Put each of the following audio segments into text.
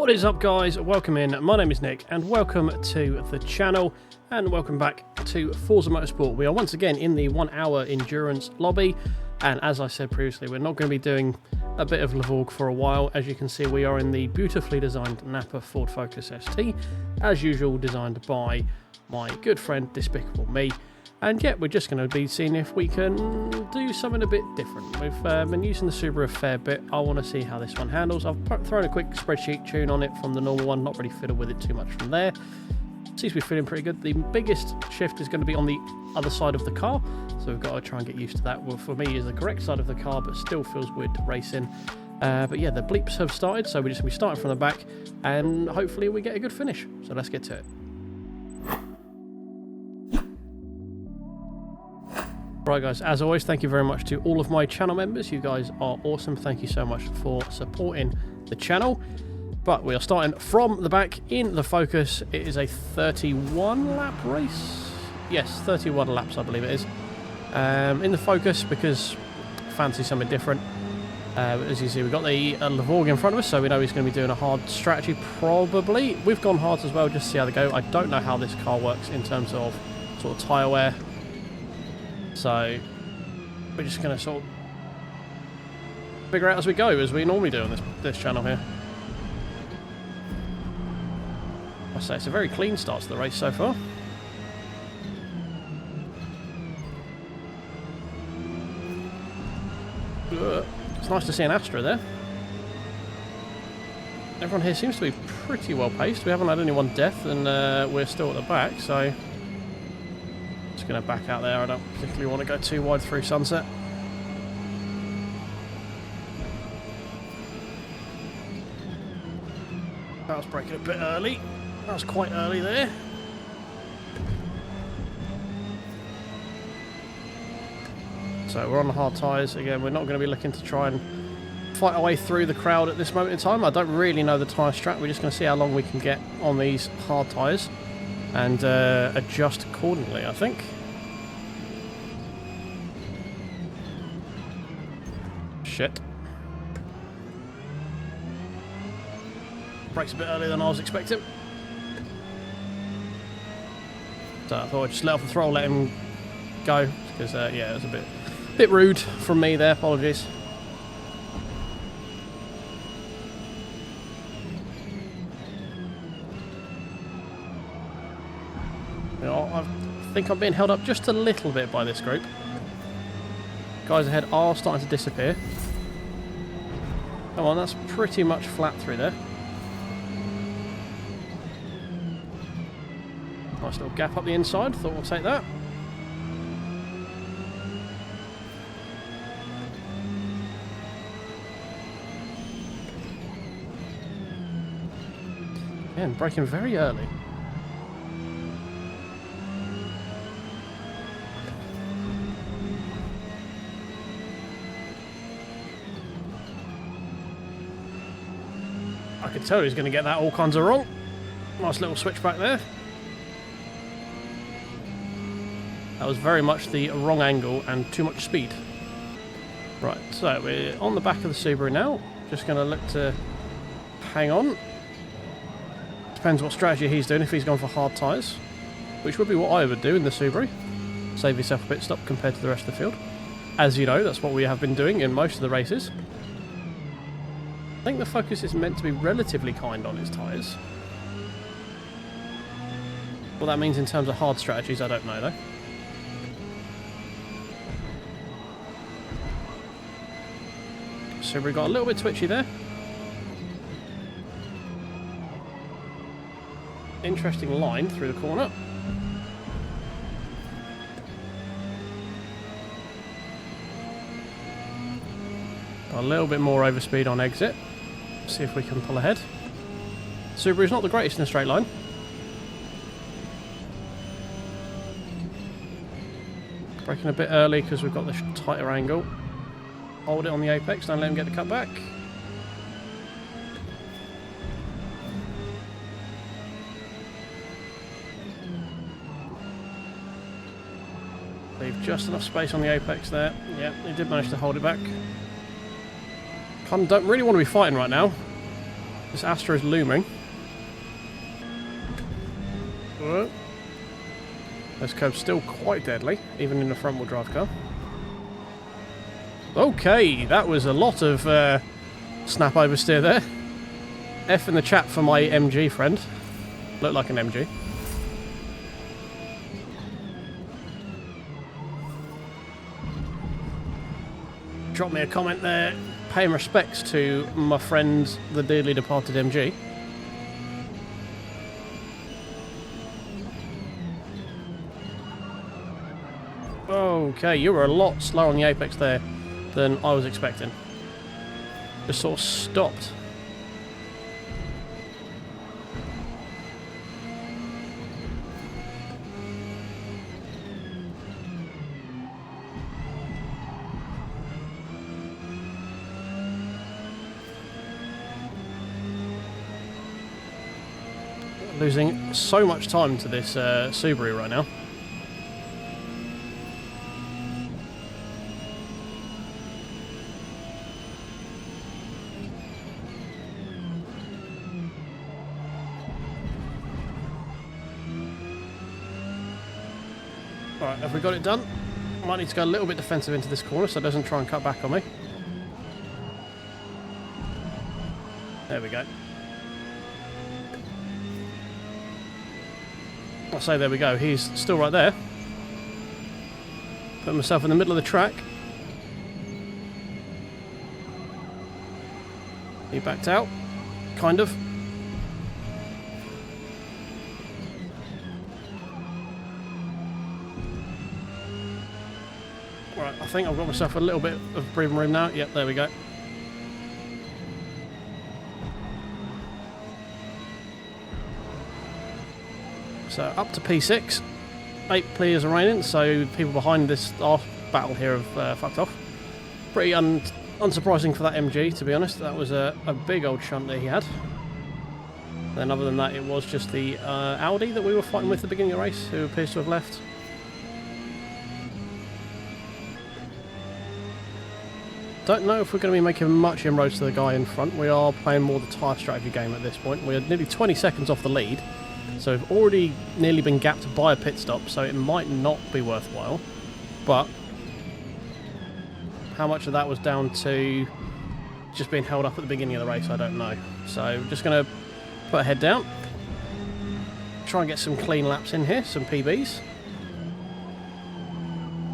What is up, guys? Welcome in. My name is Nick and welcome to the channel and welcome back to Forza Motorsport. We are once again in the 1 hour endurance lobby, and as I said previously, we're not going to be doing a bit of Levorg for a while. As you can see, we are in the beautifully designed Napa Ford Focus ST, as usual designed by my good friend Despicable Me. And yeah, we're just going to be seeing if we can do something a bit different. We've been using the Subaru a fair bit. I want to see how this one handles. I've thrown a quick spreadsheet tune on it from the normal one, not really fiddled with it too much from there. Seems to be feeling pretty good. The biggest shift is going to be on the other side of the car, so we've got to try and get used to that. Well, for me, is the correct side of the car, but still feels weird to race in. But yeah, the bleeps have started, so we're just going to be starting from the back, and hopefully we get a good finish. So let's get to it. Right guys, as always, thank you very much to all of my channel members. You guys are awesome. Thank you so much for supporting the channel. But we are starting from the back in the Focus. It is a 31 lap race. Yes, 31 laps I believe it is. In the Focus because I fancy something different. As you see, we've got the Levorg in front of us, so we know he's going to be doing a hard strategy probably. We've gone hard as well just to see how they go. I don't know how this car works in terms of sort of tyre wear. So we're just going to sort of figure out as we go, as we normally do on this channel here. I say it's a very clean start to the race so far. It's nice to see an Astra there. Everyone here seems to be pretty well paced. We haven't had anyone death, and we're still at the back, so just going to back out there. I don't particularly want to go too wide through Sunset. That was braking a bit early. That was quite early there. So we're on the hard tyres. Again, we're not going to be looking to try and fight our way through the crowd at this moment in time. I don't really know the tyre strat. We're just going to see how long we can get on these hard tyres and adjust accordingly, I think. Shit. Brakes a bit earlier than I was expecting. So I thought I'd just let off the throttle, let him go, because yeah, it was a bit rude from me there, apologies. You know, I think I'm being held up just a little bit by this group. Guys ahead are starting to disappear. Come on, that's pretty much flat through there. Nice little gap up the inside, thought we'll take that. Again, braking very early. I could tell he was going to get that all kinds of wrong. Nice little switch back there. That was very much the wrong angle and too much speed. Right, so we're on the back of the Subaru now. Just going to look to hang on. Depends what strategy he's doing, if he's gone for hard tyres, which would be what I would do in the Subaru. Save yourself a pit stop compared to the rest of the field. As you know, that's what we have been doing in most of the races. I think the Focus is meant to be relatively kind on its tyres. What that means in terms of hard strategies, I don't know though. So we got a little bit twitchy there. Interesting line through the corner. A little bit more overspeed on exit. See if we can pull ahead. Subaru's not the greatest in a straight line. Braking a bit early because we've got the tighter angle. Hold it on the apex, don't let him get the cut back. Leave just enough space on the apex there. Yeah, he did manage to hold it back. Don't really want to be fighting right now. This Astra is looming. This curve's still quite deadly, even in a front-wheel drive car. Okay, that was a lot of snap oversteer there. F in the chat for my MG friend. Looked like an MG. Drop me a comment there, paying respects to my friend, the dearly departed MG. Okay, you were a lot slower on the apex there than I was expecting. Just sort of stopped. Losing so much time to this Subaru right now. Alright, have we got it done? Might need to go a little bit defensive into this corner so it doesn't try and cut back on me. There we go. I'll say there we go, he's still right there. Put myself in the middle of the track. He backed out, kind of. Right, I think I've got myself a little bit of breathing room now. Yep, there we go. So up to P6, 8 players remaining, so people behind this our battle here have fucked off. Pretty unsurprising for that MG, to be honest. That was a big old shunt that he had. Then other than that, it was just the Audi that we were fighting with at the beginning of the race, who appears to have left. Don't know if we're going to be making much inroads to the guy in front. We are playing more the tyre strategy game at this point. We're nearly 20 seconds off the lead. So we've already nearly been gapped by a pit stop, so it might not be worthwhile. But how much of that was down to just being held up at the beginning of the race, I don't know. So we're just going to put our head down, try and get some clean laps in here, some PBs,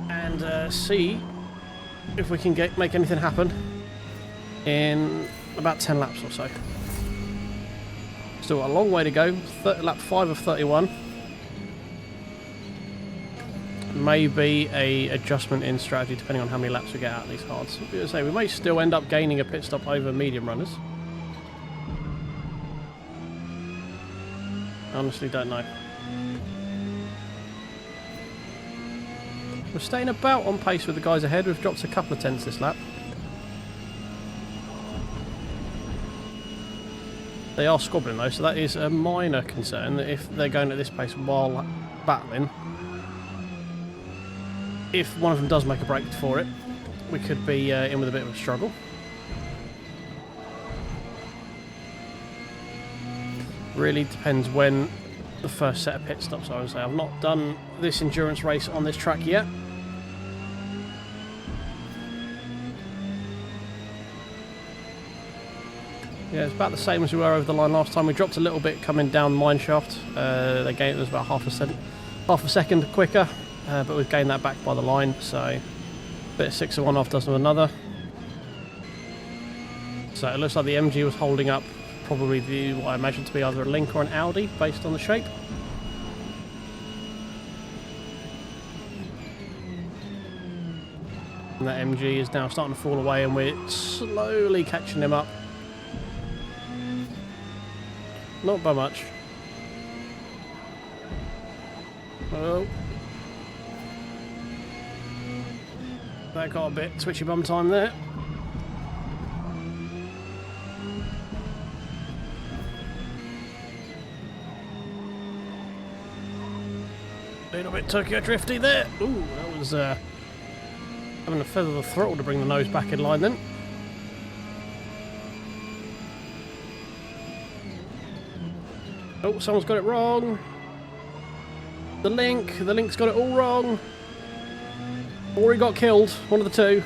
and see if we can make anything happen in about 10 laps or so. Still a long way to go. Lap 5 of 31. Maybe a adjustment in strategy depending on how many laps we get out of these hards. We may still end up gaining a pit stop over medium runners. Honestly, don't know. We're staying about on pace with the guys ahead. We've dropped a couple of tenths this lap. They are squabbling though, so that is a minor concern that if they're going at this pace while battling, if one of them does make a break for it, we could be in with a bit of a struggle. Really depends when the first set of pit stops, I would say. I've not done this endurance race on this track yet. Yeah, it's about the same as we were over the line last time. We dropped a little bit coming down the mine shaft. They gained us about half a second quicker, but we've gained that back by the line. So a bit of 6 of one, half dozen of another. So it looks like the MG was holding up probably what I imagine to be either a Link or an Audi based on the shape. And that MG is now starting to fall away and we're slowly catching him up. Not by much. Oh. That got a bit twitchy bum time there. A little bit Tokyo drifty there. Ooh, that was having to feather the throttle to bring the nose back in line then. Oh, someone's got it wrong. The Link's got it all wrong. Or he got killed, one of the two.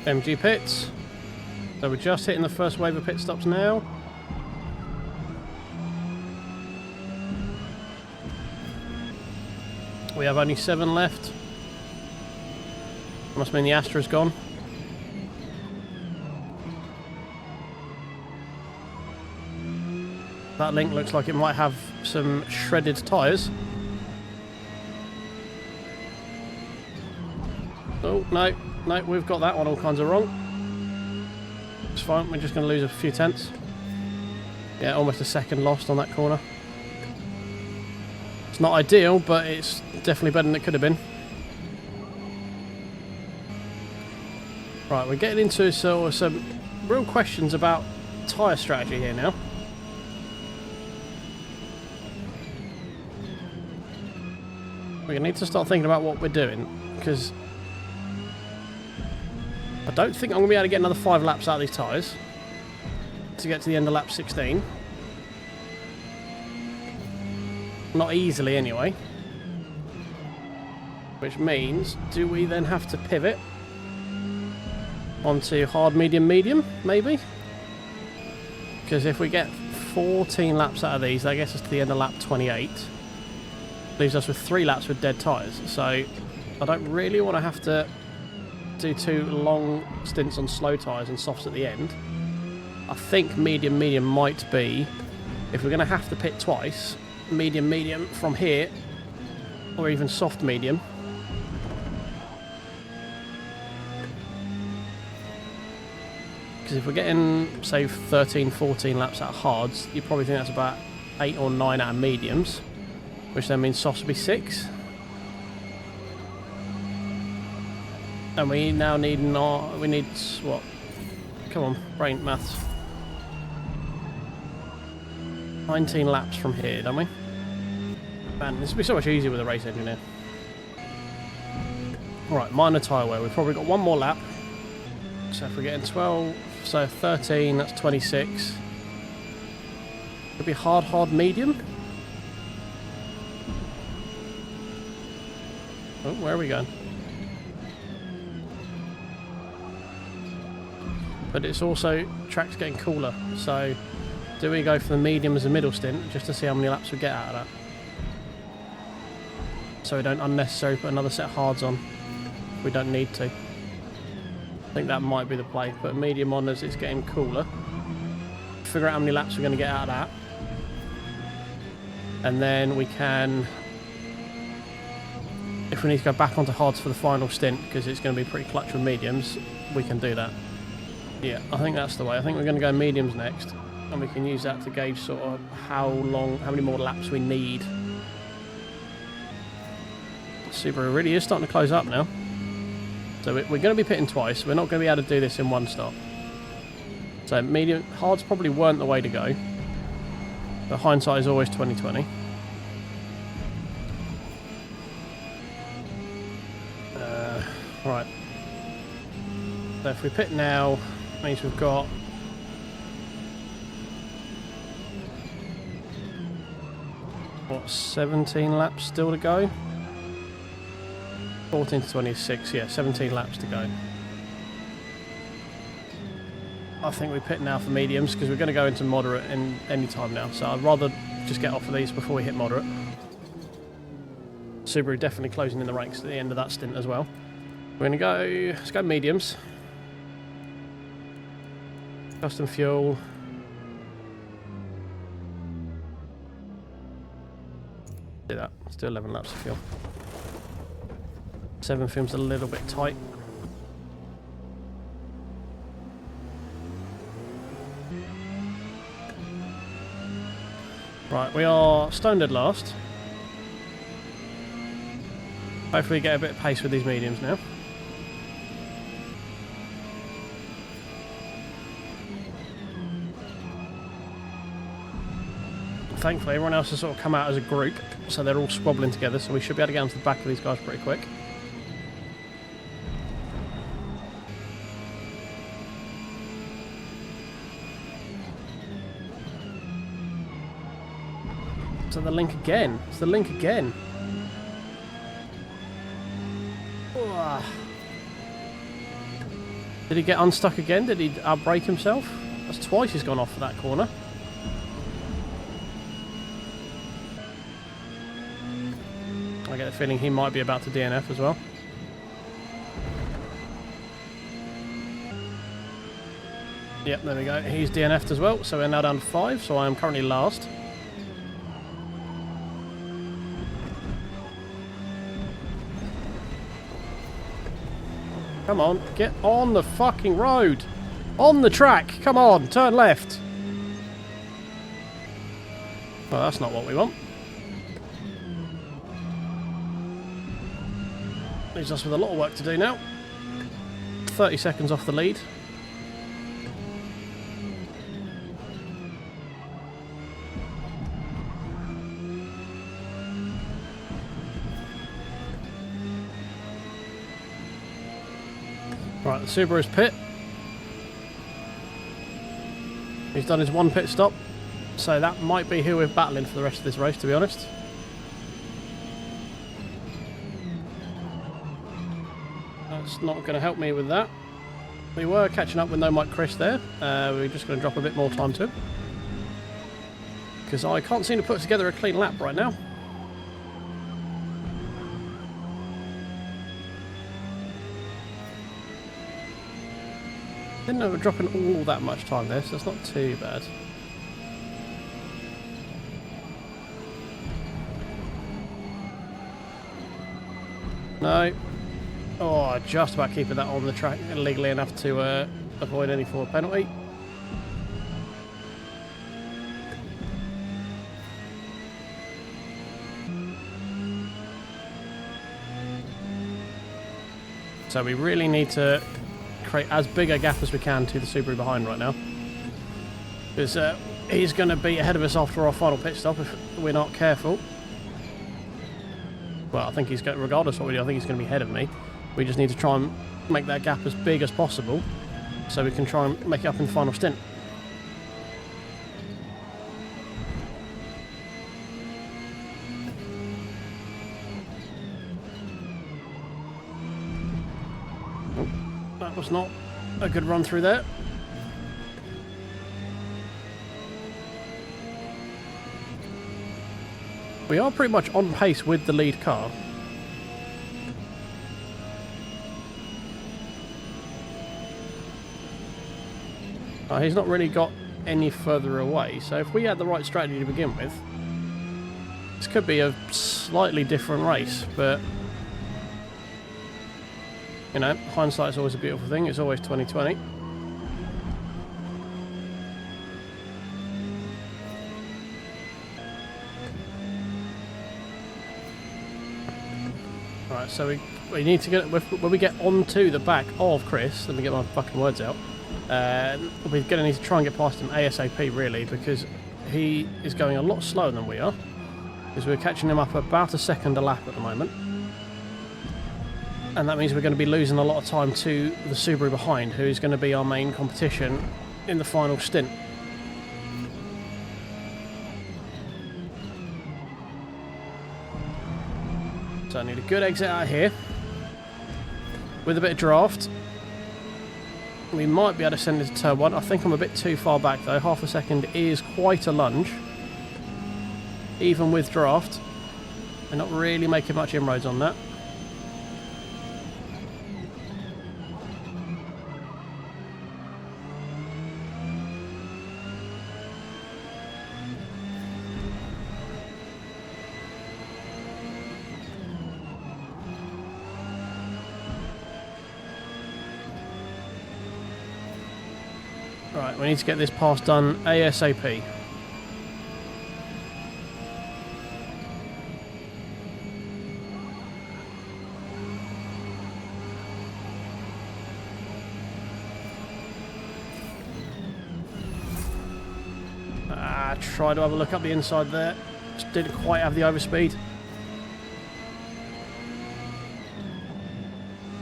MG pits. So we're just hitting the first wave of pit stops now. We have only 7 left. Must mean the Astra's gone. That Link looks like it might have some shredded tyres. Oh, no, we've got that one all kinds of wrong. It's fine, we're just going to lose a few tenths. Yeah, almost a second lost on that corner. It's not ideal, but it's definitely better than it could have been. Right, we're getting into some real questions about tyre strategy here now. We need to start thinking about what we're doing, because I don't think I'm going to be able to get another 5 laps out of these tyres to get to the end of lap 16. Not easily anyway. Which means, do we then have to pivot onto hard, medium, medium, maybe? Because if we get 14 laps out of these, that gets us to the end of lap 28. Leaves us with 3 laps with dead tyres. So I don't really want to have to do 2 long stints on slow tyres and softs at the end. I think medium, medium might be, if we're going to have to pit twice, medium, medium from here, or even soft medium. Because if we're getting, say, 13, 14 laps out of hards, you probably think that's about 8 or 9 out of mediums, which then means softs will be 6. And we now need what? Come on, brain maths. 19 laps from here, don't we? Man, this would be so much easier with a race engine here. Alright, minor tyre wear. We've probably got 1 more lap. So if we're getting 12, so 13, that's 26. Could be hard, medium. Oh, where are we going? But it's also, track's getting cooler, so do we go for the medium as a middle stint, just to see how many laps we get out of that? So we don't unnecessarily put another set of hards on. We don't need to. I think that might be the play. Put a medium on as it's getting cooler. Figure out how many laps we're going to get out of that. And then we can, if we need to go back onto hards for the final stint, because it's going to be pretty clutch with mediums, we can do that. Yeah, I think that's the way. I think we're going to go mediums next, and we can use that to gauge sort of how many more laps we need. Subaru really is starting to close up now. So we're going to be pitting twice. We're not going to be able to do this in one stop. So medium hards probably weren't the way to go. But hindsight is always 20/20. Right. So if we pit now, means we've got what, 17 laps still to go? 14 to 26, yeah, 17 laps to go. I think we pit now for mediums because we're going to go into moderate in any time now, so I'd rather just get off of these before we hit moderate. Subaru definitely closing in the ranks at the end of that stint as well. We're going to go, let's go mediums. Custom fuel. Do that, let's do 11 laps of fuel. 7 film's a little bit tight. Right, we are stone dead last. Hopefully get a bit of pace with these mediums now. Thankfully everyone else has sort of come out as a group, so they're all squabbling together, so we should be able to get onto the back of these guys pretty quick. So the link again. It's the link again. Oh. Did he get unstuck again? Did he outbrake himself? That's twice he's gone off for that corner. I get the feeling he might be about to DNF as well. Yep, there we go. He's DNF'd as well, so we're now down to 5, so I am currently last. Come on, get on the fucking road! On the track! Come on, turn left! Well, that's not what we want. Leaves us with a lot of work to do now. 30 seconds off the lead. Right, the Subaru's pit. He's done his one pit stop, so that might be who we're battling for the rest of this race, to be honest. That's not going to help me with that. We were catching up with No Mike Chris there. We're just going to drop a bit more time to him, because I can't seem to put together a clean lap right now. Didn't know we're dropping all that much time there, so it's not too bad. No. Oh, just about keeping that on the track legally enough to avoid any forward penalty. So we really need to create as big a gap as we can to the Subaru behind right now, because he's going to be ahead of us after our final pit stop if we're not careful. Well, I think he's going, regardless of what we do, I think he's going to be ahead of me. We just need to try and make that gap as big as possible so we can try and make it up in the final stint. That was not a good run through there. We are pretty much on pace with the lead car. He's not really got any further away, so if we had the right strategy to begin with, this could be a slightly different race, but you know, hindsight's always a beautiful thing. It's always 20/20. Right, so we need to get, when we get onto the back of Chris, let me get my fucking words out, we're going to need to try and get past him ASAP, really, because he is going a lot slower than we are, because we're catching him up about a second a lap at the moment. And that means we're going to be losing a lot of time to the Subaru behind, who is going to be our main competition in the final stint. So I need a good exit out of here. With a bit of draft, we might be able to send it to turn 1. I think I'm a bit too far back though. Half a second is quite a lunge. Even with draft, we're not really making much inroads on that. Right, we need to get this pass done ASAP. Try to have a look up the inside there. Just didn't quite have the overspeed.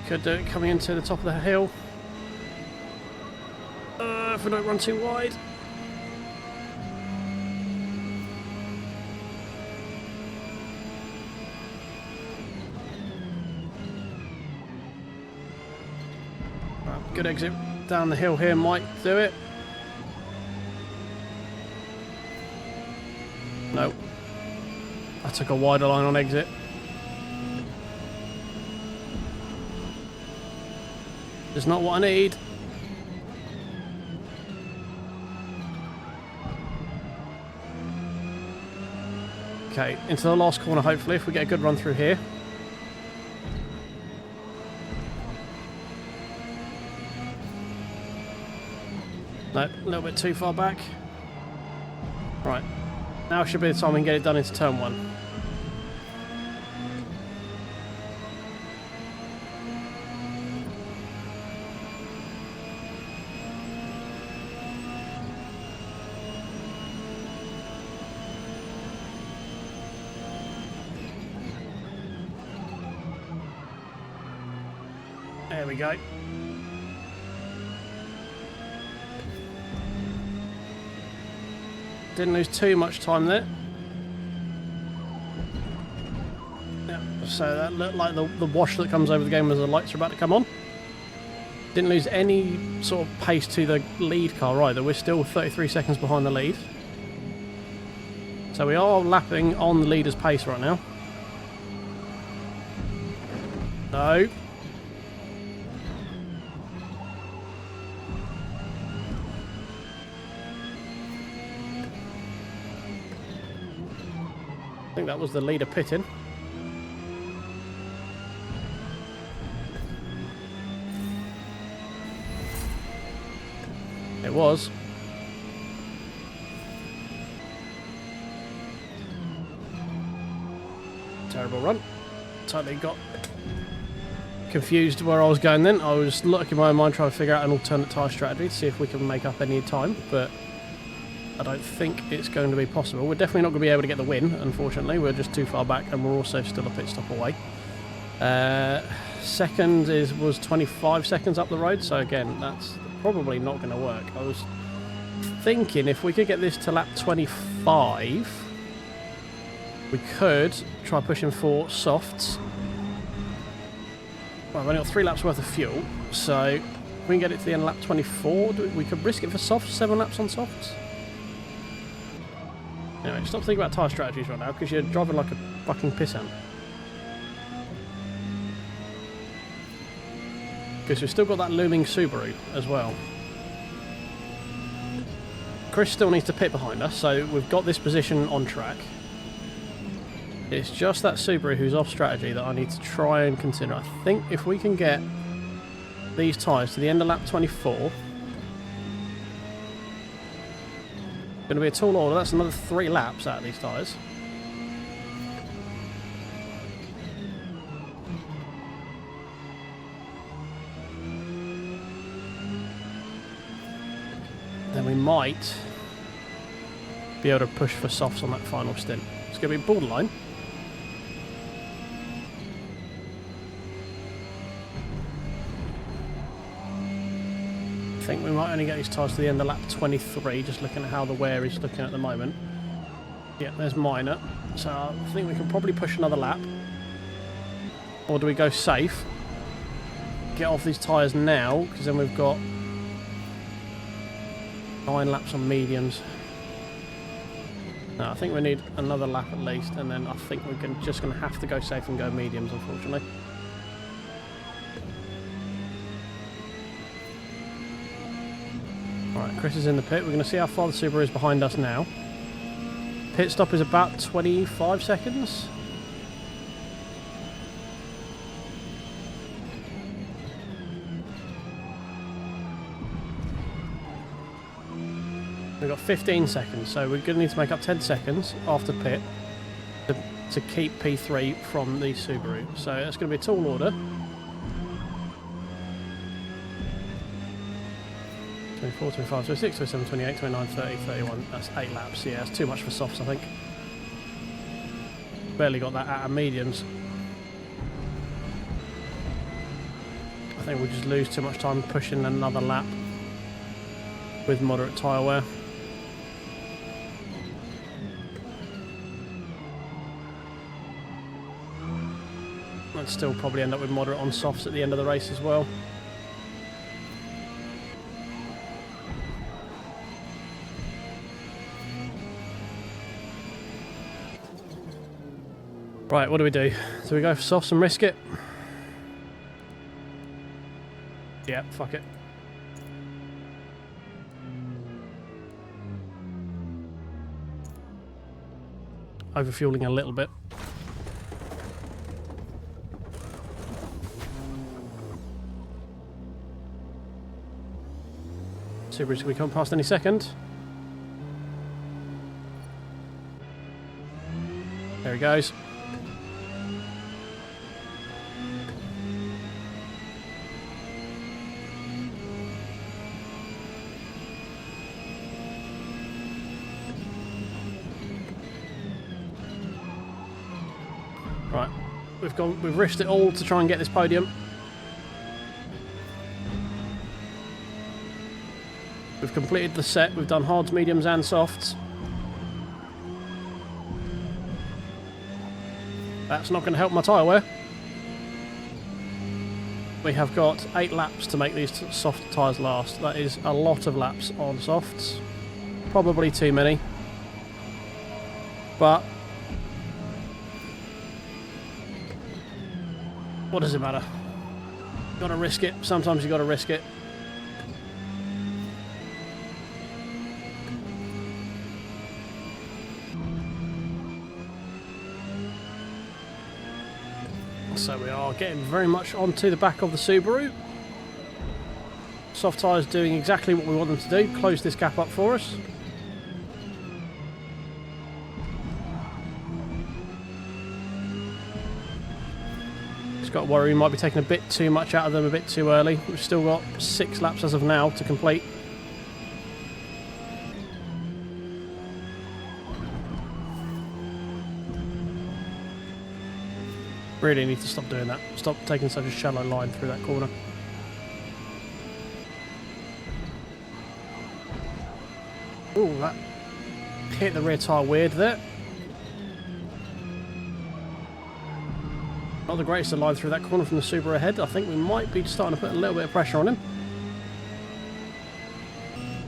Could do it coming into the top of the hill. If we don't run too wide. good exit down the hill here might do it. No. I took a wider line on exit. It's not what I need. Okay, into the last corner hopefully if we get a good run through here. No, a little bit too far back. Right, now should be the time we can get it done into turn 1. There we go. Didn't lose too much time there. Yeah, so that looked like the wash that comes over the game as the lights are about to come on. Didn't lose any sort of pace to the lead car either. We're still 33 seconds behind the lead. So we are lapping on the leader's pace right now. No. I think that was the leader pitting. It was. Terrible run. Totally got confused where I was going then. I was looking in my mind trying to figure out an alternate tyre strategy to see if we can make up any time, but I don't think it's going to be possible. We're definitely not going to be able to get the win, unfortunately. We're just too far back, and we're also still a pit stop away. Second was 25 seconds up the road, so again, that's probably not going to work. I was thinking if we could get this to lap 25, we could try pushing for softs. Well, I've only got 3 laps worth of fuel, so if we can get it to the end of lap 24, we could risk it for softs, 7 laps on softs. Anyway, stop thinking about tyre strategies right now because you're driving like a fucking pissant. Because we've still got that looming Subaru as well. Chris still needs to pit behind us, so we've got this position on track. It's just that Subaru who's off strategy that I need to try and consider. I think if we can get these tyres to the end of lap 24... Going to be a tall order. That's another 3 laps out of these tyres. Then we might be able to push for softs on that final stint. It's going to be borderline. I think we might only get these tyres to the end of lap 23, just looking at how the wear is looking at the moment. Yeah, there's minor. So I think we can probably push another lap. Or do we go safe? Get off these tyres now, because then we've got 9 laps on mediums. No, I think we need another lap at least, and then I think we're just going to have to go safe and go mediums, unfortunately. Alright, Chris is in the pit. We're going to see how far the Subaru is behind us now. Pit stop is about 25 seconds. We've got 15 seconds, so we're going to need to make up 10 seconds after pit to keep P3 from the Subaru. So that's going to be a tall order. 24, 25, 26, 27, 28, 29, 30, 31. That's 8 laps. Yeah, that's too much for softs, I think. Barely got that out of mediums. I think we'll just lose too much time pushing another lap with moderate tyre wear. I'd still probably end up with moderate on softs at the end of the race as well. Right, what do? Do we go for softs and risk it? Yeah, fuck it. Overfueling a little bit. Subaru's gonna be coming past any second. There he goes. Right, we've risked it all to try and get this podium. We've completed the set, we've done hards, mediums and softs. That's not going to help my tyre wear. We have got 8 laps to make these soft tyres last. That is a lot of laps on softs. Probably too many. But what does it matter? Gotta risk it. Sometimes you gotta risk it. So we are getting very much onto the back of the Subaru. Soft tyres doing exactly what we want them to do. Close this gap up for us. Just got to worry we might be taking a bit too much out of them a bit too early. We've still got 6 laps as of now to complete. Really need to stop doing that. Stop taking such a shallow line through that corner. Ooh, that hit the rear tyre weird there. Not the greatest of line through that corner from the Subaru ahead. I think we might be starting to put a little bit of pressure on him.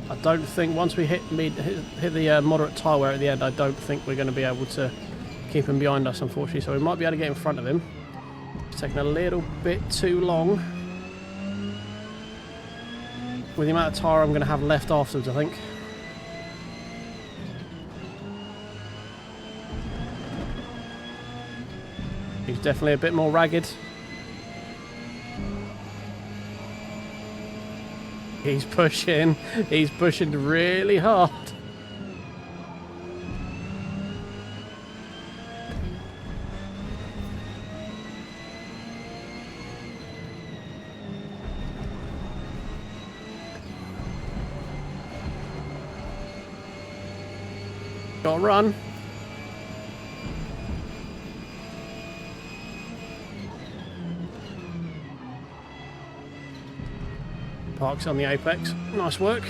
I don't think once we hit the moderate tyre wear at the end, I don't think we're going to be able to keep him behind us, unfortunately, so we might be able to get in front of him. It's taking a little bit too long. With the amount of tyre I'm going to have left afterwards, I think. He's definitely a bit more ragged. He's pushing really hard. Got to run. Parks on the apex. Nice work.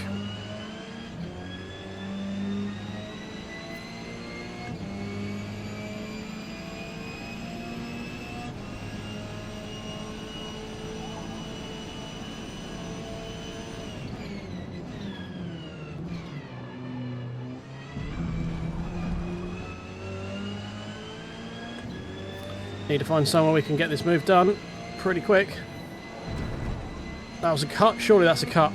Need to find somewhere we can get this move done pretty quick. That was a cut. Surely that's a cut.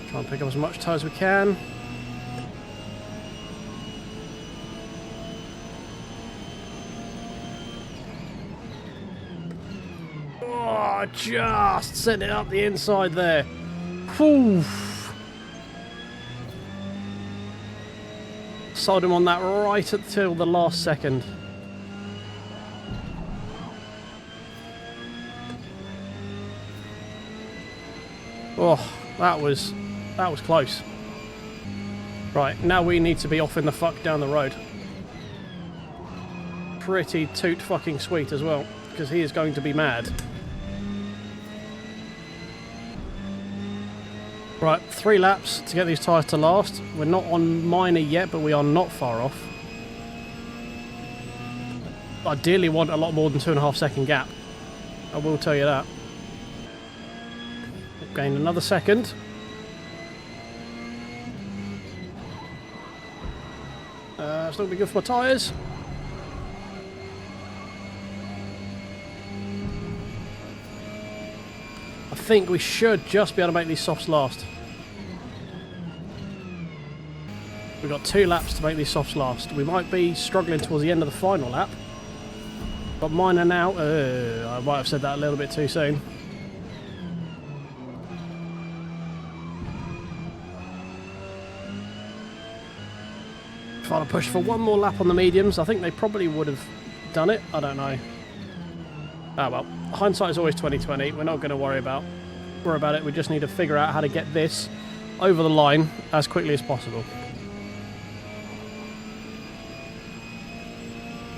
Try and pick up as much tyre as we can. Just sent it up the inside there. Whew. Sold him on that right until the last second. Oh, that was close. Right, now we need to be off in the fuck down the road. Pretty toot fucking sweet as well, because he is going to be mad. Right, 3 laps to get these tyres to last. We're not on minor yet, but we are not far off. ideally want a lot more than 2.5 second gap. I will tell you that. We've gained another second. It's not going to be good for my tyres. I think we should just be able to make these softs last. We've got 2 laps to make these softs last. We might be struggling towards the end of the final lap. But mine are now... I might have said that a little bit too soon. Trying to push for one more lap on the mediums. I think they probably would have done it. I don't know. Ah well, hindsight is always 20/20. We're not going to worry about it. We just need to figure out how to get this over the line as quickly as possible.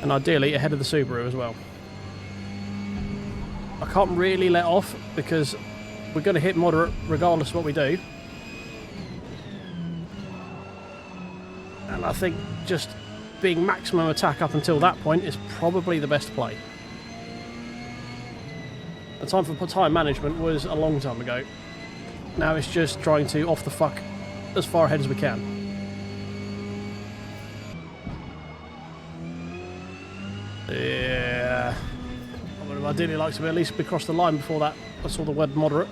And ideally ahead of the Subaru as well. I can't really let off because we're going to hit moderate regardless of what we do. And I think just being maximum attack up until that point is probably the best play. The time for time management was a long time ago. Now it's just trying to off the fuck as far ahead as we can. Yeah. I would have ideally liked to at least be across the line before that. I saw the word moderate.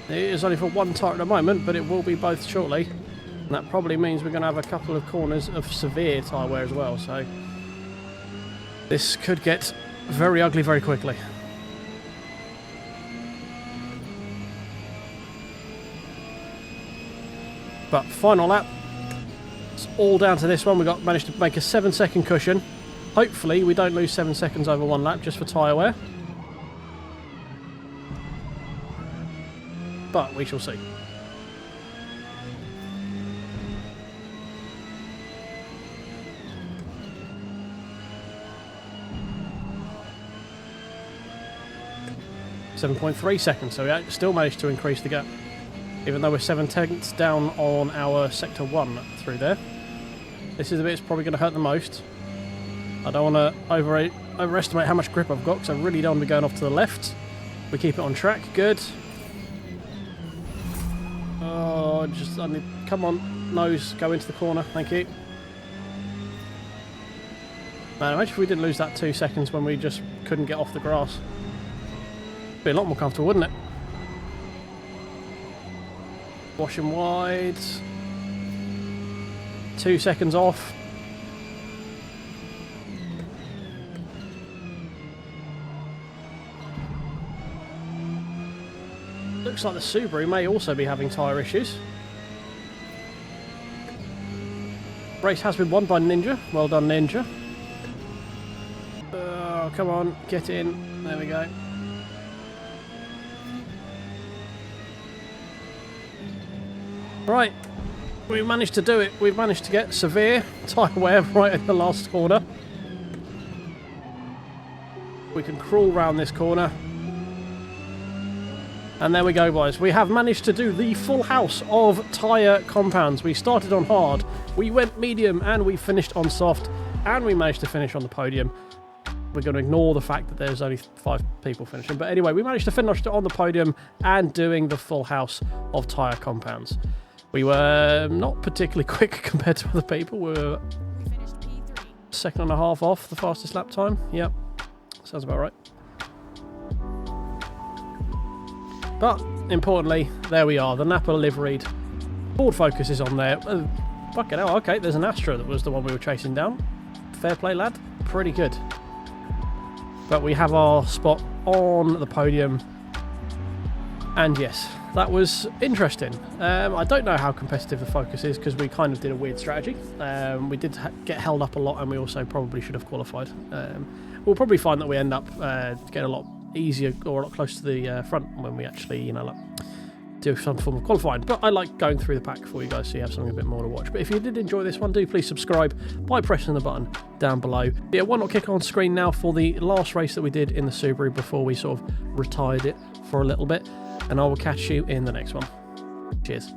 It is only for one tyre at the moment, but it will be both shortly. And that probably means we're going to have a couple of corners of severe tyre wear as well, so this could get very ugly very quickly. But final lap, it's all down to this one. We managed to make a 7-second cushion. Hopefully we don't lose 7 seconds over one lap just for tyre wear. But we shall see. .3 seconds, so we still managed to increase the gap, even though we're 7/10 down on our sector 1 through there. This is the bit that's probably going to hurt the most. I don't want to overestimate how much grip I've got, because I really don't want to be going off to the left. We keep it on track, good. Oh, come on, nose, go into the corner, thank you. Man, imagine if we didn't lose that 2 seconds when we just couldn't get off the grass. Be a lot more comfortable, wouldn't it? Washing wide. 2 seconds off. Looks like the Subaru may also be having tyre issues. Race has been won by Ninja. Well done, Ninja. Oh, come on, get in. There we go. Right, we managed to do it. We've managed to get severe tyre wear right in the last corner. We can crawl round this corner. And there we go, guys. We have managed to do the full house of tyre compounds. We started on hard, we went medium, and we finished on soft. And we managed to finish on the podium. We're going to ignore the fact that there's only 5 people finishing. But anyway, we managed to finish on the podium and doing the full house of tyre compounds. We were not particularly quick compared to other people. We were 1.5 seconds off the fastest lap time. Yep, sounds about right. But importantly, there we are. The Napa liveried. Ford Focus is on there. Fucking hell, okay, there's an Astra that was the one we were chasing down. Fair play, lad. Pretty good. But we have our spot on the podium. And yes, that was interesting. I don't know how competitive the Focus is because we kind of did a weird strategy. We did get held up a lot, and we also probably should have qualified. We'll probably find that we end up getting a lot easier or a lot closer to the front when we actually, you know, like, do some form of qualifying. But I like going through the pack for you guys so you have something a bit more to watch. But if you did enjoy this one, do please subscribe by pressing the button down below. Yeah, why not kick on screen now for the last race that we did in the Subaru before we sort of retired it for a little bit. And I will catch you in the next one. Cheers.